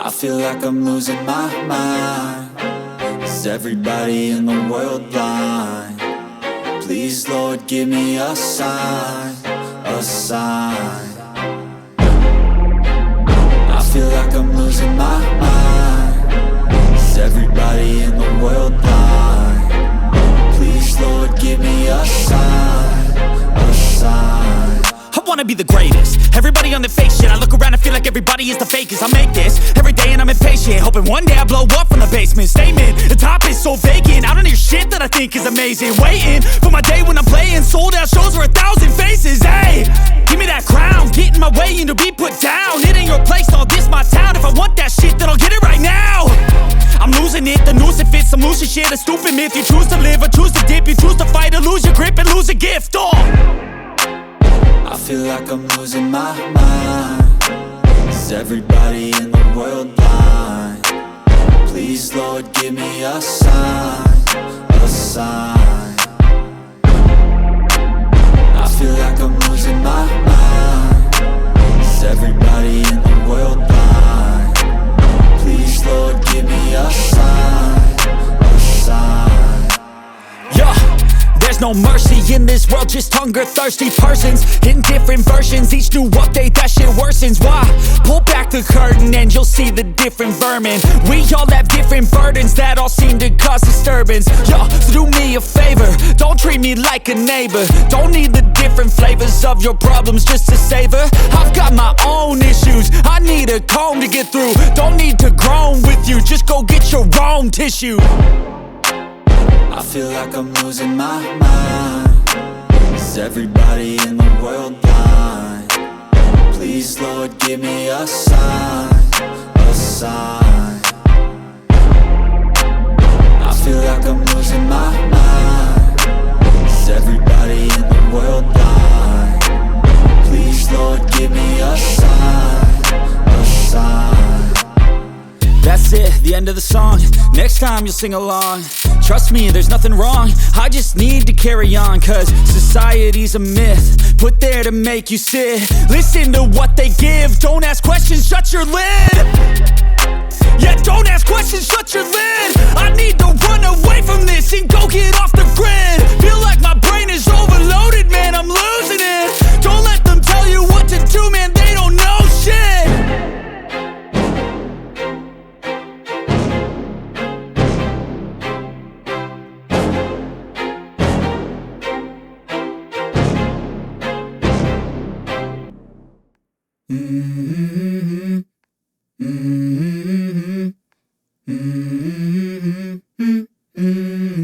I feel like I'm losing my mind. Is everybody in the world blind? Please, Lord, give me a sign, a sign. I feel like I'm losing my mind. Is everybody in the world blind? Please, Lord, give me a sign, a sign. I wanna be the greatest. Everybody on the fake shit. I look around and feel like everybody is the fakest. I make this every day and I'm impatient, hoping one day I blow up from the basement. Statement, the top is so vacant. I don't hear shit that I think is amazing. Waiting for my day when I'm playing sold out shows for 1,000 faces. Hey, give me that crown, get in my way and to be put down. It ain't your place, all this my town. If I want that shit, then I'll get it right now. I'm losing it, the noose it fits. I'm losing shit, a stupid myth. You choose to live or choose to dip. You choose to fight or lose your grip and lose a gift. I feel like I'm losing my mind. Is everybody in the world blind? Please, Lord, give me a sign, a sign. I feel like I'm losing my mind. Is everybody in the world blind? Please, Lord, give me a sign, a sign. Yeah. There's no mercy in this world, just hunger-thirsty persons in different versions. Each new update, that shit worsens. Why? Pull back the curtain and you'll see the different vermin. We all have different burdens that all seem to cause disturbance. Yo, so do me a favor, don't treat me like a neighbor. Don't need the different flavors of your problems just to savor. I've got my own issues, I need a comb to get through. Don't need to groan with you, just go get your own tissue. I feel like I'm losing my mind. Is everybody in the world blind? Please, Lord, give me a sign, a sign. I feel like I'm losing my mind. Is everybody in the world blind? Please, Lord, give me a sign, a sign. That's it, the end of the song. Next time you'll sing along. Trust me, there's nothing wrong. I just need to carry on, cause society's a myth put there to make you sit. Listen to what they give. Don't ask questions, shut your lid. Yeah, don't ask questions, shut your lid. I need to run away from this and go get off the grid. Feel like my brain is overloaded, man, I'm losing it. Don't let them tell you what to do, man, they don't know shit.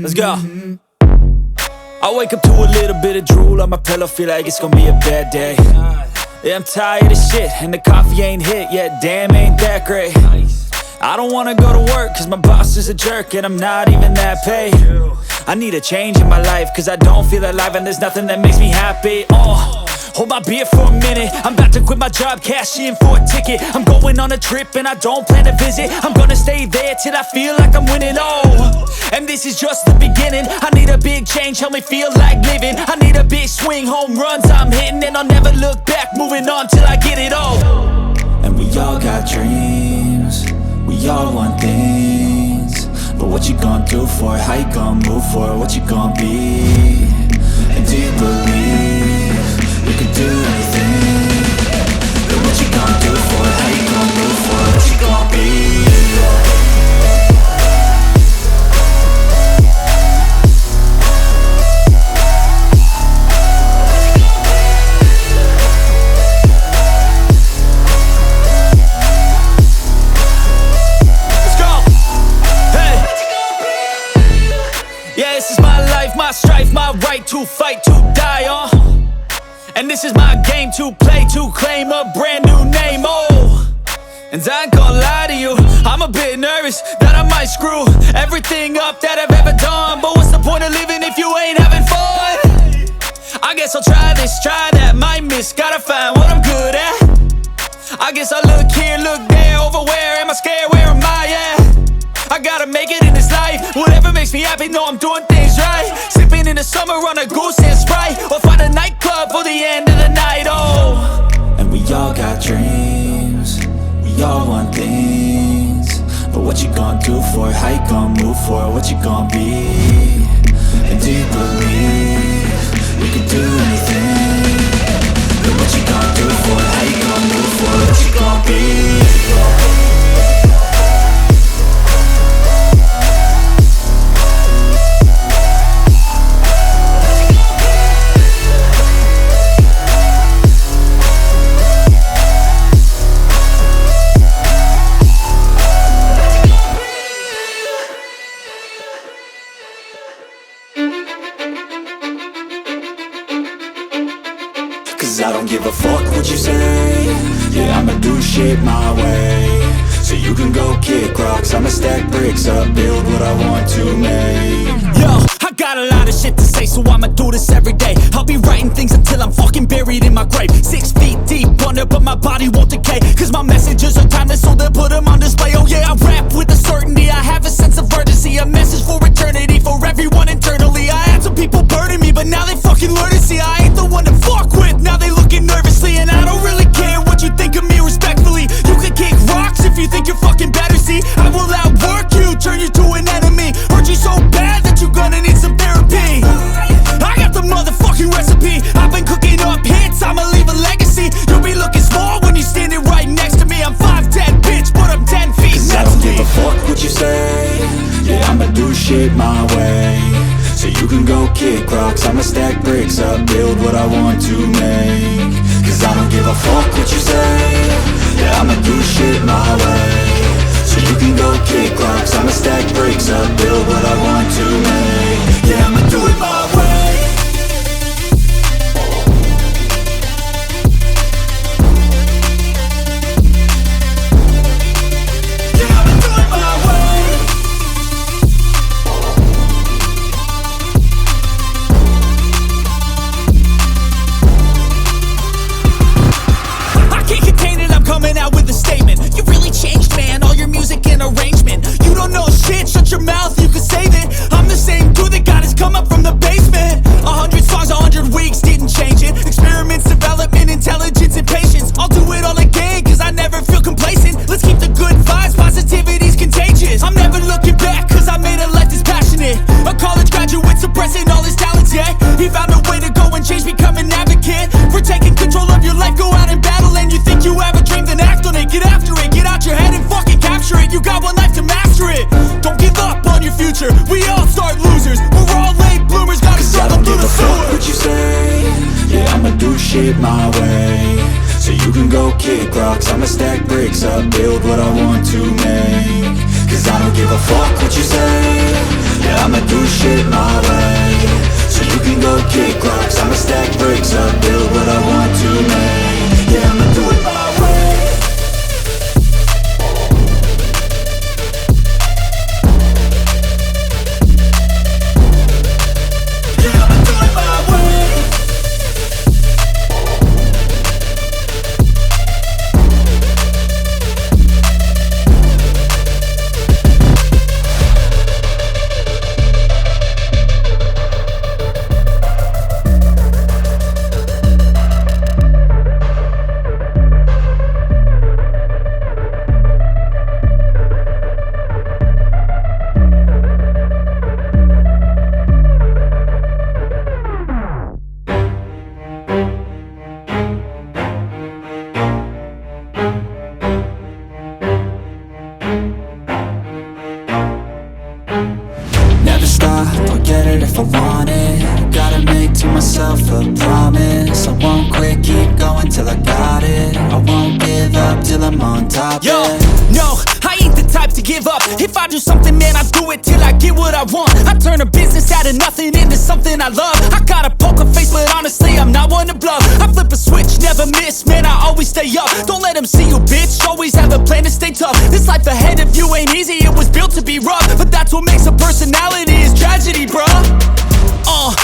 Let's go. I wake up to a little bit of drool on my pillow, feel like it's gonna be a bad day. Yeah, I'm tired of shit, and the coffee ain't hit yet, damn, ain't that great. I don't wanna go to work, cause my boss is a jerk, and I'm not even that paid. I need a change in my life, cause I don't feel alive, and there's nothing that makes me happy. hold my beer for a minute. I'm about to quit my job, cash in for a ticket. I'm going on a trip and I don't plan to visit. I'm gonna stay there till I feel like I'm winning, oh. And this is just the beginning. I need a big change, help me feel like living. I need a big swing, home runs I'm hitting. And I'll never look back, moving on till I get it all. And we all got dreams, we all want things. But what you gonna do for it? How you gonna move for it? What you gonna be? And do you believe you can do anything? But what you gonna do for it? How you gonna move for it? What you gonna be? My strife, my right to fight, to die on. And this is my game to play, to claim a brand new name, oh. And I ain't gonna lie to you, I'm a bit nervous that I might screw everything up that I've ever done. But what's the point of living if you ain't having fun? I guess I'll try this, try that, might miss, gotta find what I'm good at. I guess I look here, look there, over where am I scared, where am I at? I gotta make it in this life. Whatever makes me happy, know I'm doing things right. Sipping in the summer on a goose and Sprite, or find a nightclub for the end of the night, oh. And we all got dreams, we all want things. But what you gonna do for it? How you gonna move for it? What you gonna be? And do you believe you can do anything? But what you gonna do for it? How you gonna move for it? What you gonna be? I don't give a fuck what you say. Yeah, I'ma do shit my way. So you can go kick rocks, I'ma stack bricks up, build what I want to make. Yo, I got a lot of shit to say, so I'ma do this every day. I'll be writing things until I'm fucking buried in my grave. 6 feet deep under, but my body won't decay. Cause my messages are timeless, so they'll put them on display. Oh yeah, I rap with a certainty, I have a sense of urgency. A message for eternity, for everyone internally. I had some people burning me, but now they fucking learn to see I ain't the one to fuck with. Now they looking nervously, and I don't really care what you think of me respectfully. You can kick rocks if you think you're fucking better, see. I will outwork you, turn you to an enemy. Hurt you so bad that you're gonna need some therapy. I got the motherfucking recipe. I've been cooking up hits, I'ma leave a legacy. You'll be looking small when you're standing right next to me. I'm 5'10", bitch, but I'm 10 feet next to me. I don't give a fuck what you say. Yeah, I'ma do shit my way. So you can go kick rocks, I'ma stack bricks up, build what I want to make. Cause I don't give a fuck what you say. Yeah, I'ma do shit my way. So you can go kick rocks, I'ma stack bricks up, build what I want to make. Yeah, I'ma do it my way. Coming out with a statement. You really changed, man, all your music and arrangement. You don't know shit, shut your mouth, you can save it. I'm the same dude that got his come up from the basement. 100 songs, 100 weeks, didn't change it. Experiments, development, intelligence, and patience. I'll do it all again, cause I never feel complacent. Let's keep the good vibes, positivity's contagious. I'm never looking back, cause I made a life that's passionate. A college graduate suppressing all his talents, yeah. He found a way to go and change, become an advocate. For taking control of your life, go out and battle. And you think you have a dream, then act on it. Get after it, get out your head and fucking capture it. You got one life to master it. Don't give up on your future, we all start losers. We're all late bloomers, gotta struggle through the sewer. I don't give a fuck what you say. Yeah, I'ma do shit my way. So you can go kick rocks, I'ma stack bricks up, build what I want to make. Cause I don't give a fuck what you say. Yeah, I'ma do shit my way. So you can go kick rocks, I'ma stack bricks up, build what I want to make. Yeah, I'ma do it my way. Yeah, I'ma do it my way. quit, keep going till I got it. I won't give up till I'm on top. Yo, yeah. no, I ain't the type to give up. If I do something, man, I do it till I get what I want. I turn a business out of nothing into something I love. I got a poker face, but honestly, I'm not one to bluff. I flip a switch, never miss, man, I always stay up. Don't let them see you, bitch, always have a plan to stay tough. This life ahead of you ain't easy, it was built to be rough. But that's what makes a personality, is tragedy, bruh.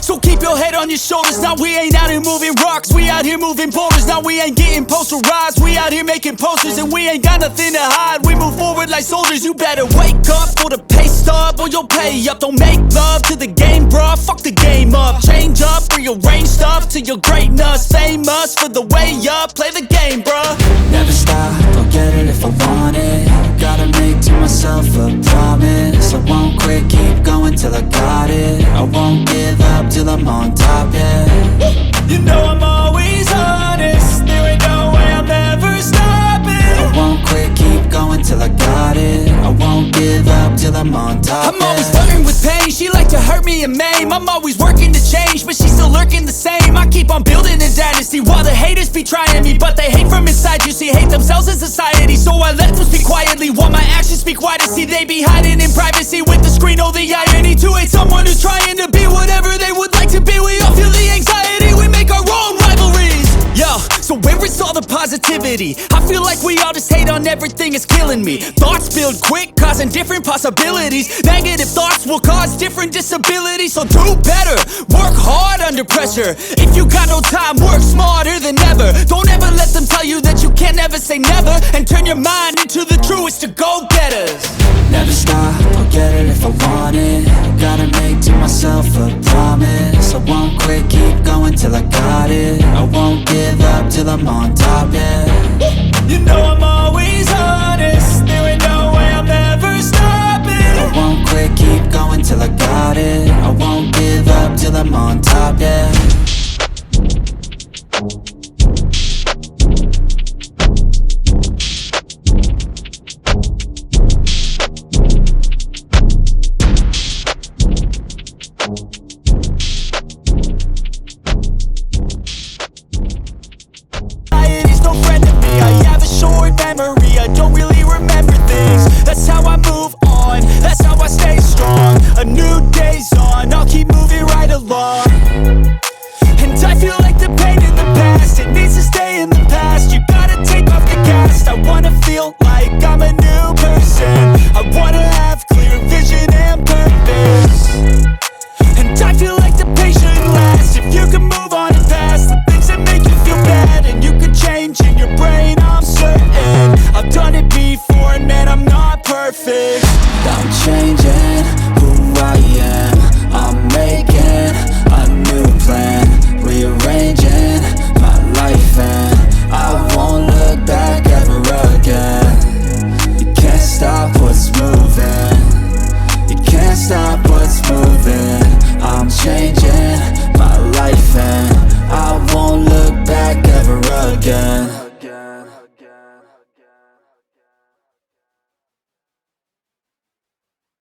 So keep your head on your shoulders. Now we ain't out here moving rocks, we out here moving boulders. Now we ain't getting posterized, we out here making posters. And we ain't got nothing to hide, we move forward like soldiers. You better wake up for the pay stub, or you'll pay up. Don't make love to the game, bruh, fuck the game up. Change up, rearrange stuff to your greatness. Famous for the way up, play the game, bruh. Never stop, I'll get it if I want it. Gotta make to myself a promise. I won't quit, keep going till I got it. I won't give up till I'm on top, yeah. You know I'm always honest, there ain't no way I'm ever stopping. I won't quit, keep going till I got it. I won't give up till I'm on top, I'm always flirting with pain, she like to hurt me and maim. I'm always working to change, but she's still lurking the same. I keep on building a dynasty while the haters be trying me. But they hate from inside, you see, hate themselves in society. So I let them speak quietly while my actions speak wider. See, they be hiding in privacy with the screen, oh the irony. To hate someone who's trying to be whatever they would like to be. We all feel the anxiety, we make our own rivalries. Yo, so where is all the positivity? I feel like we all just hate on everything, it's killing me. Thoughts build quick, causing different possibilities. Negative thoughts will cause different disabilities. So do better, work hard under pressure. If you got no time, work smarter than ever. Don't ever let them tell you that you can't never say never. And turn your mind into the truest of go-getters. Never stop, I'll get it if I want it. Gotta make to myself a promise. I won't quit, keep going till I got it. I won't give up till I'm on top, yeah. You know I'm always honest, there ain't no way I'm ever stopping. I won't quit, keep going till I got it. I won't give up till I'm on top, yeah. Memory, I don't really remember things. That's how I move on, that's how I stay strong. A new day's on, I'll keep moving right along. And I feel like the pain in the past, it needs to stay in the past. You gotta take off the cast, I wanna feel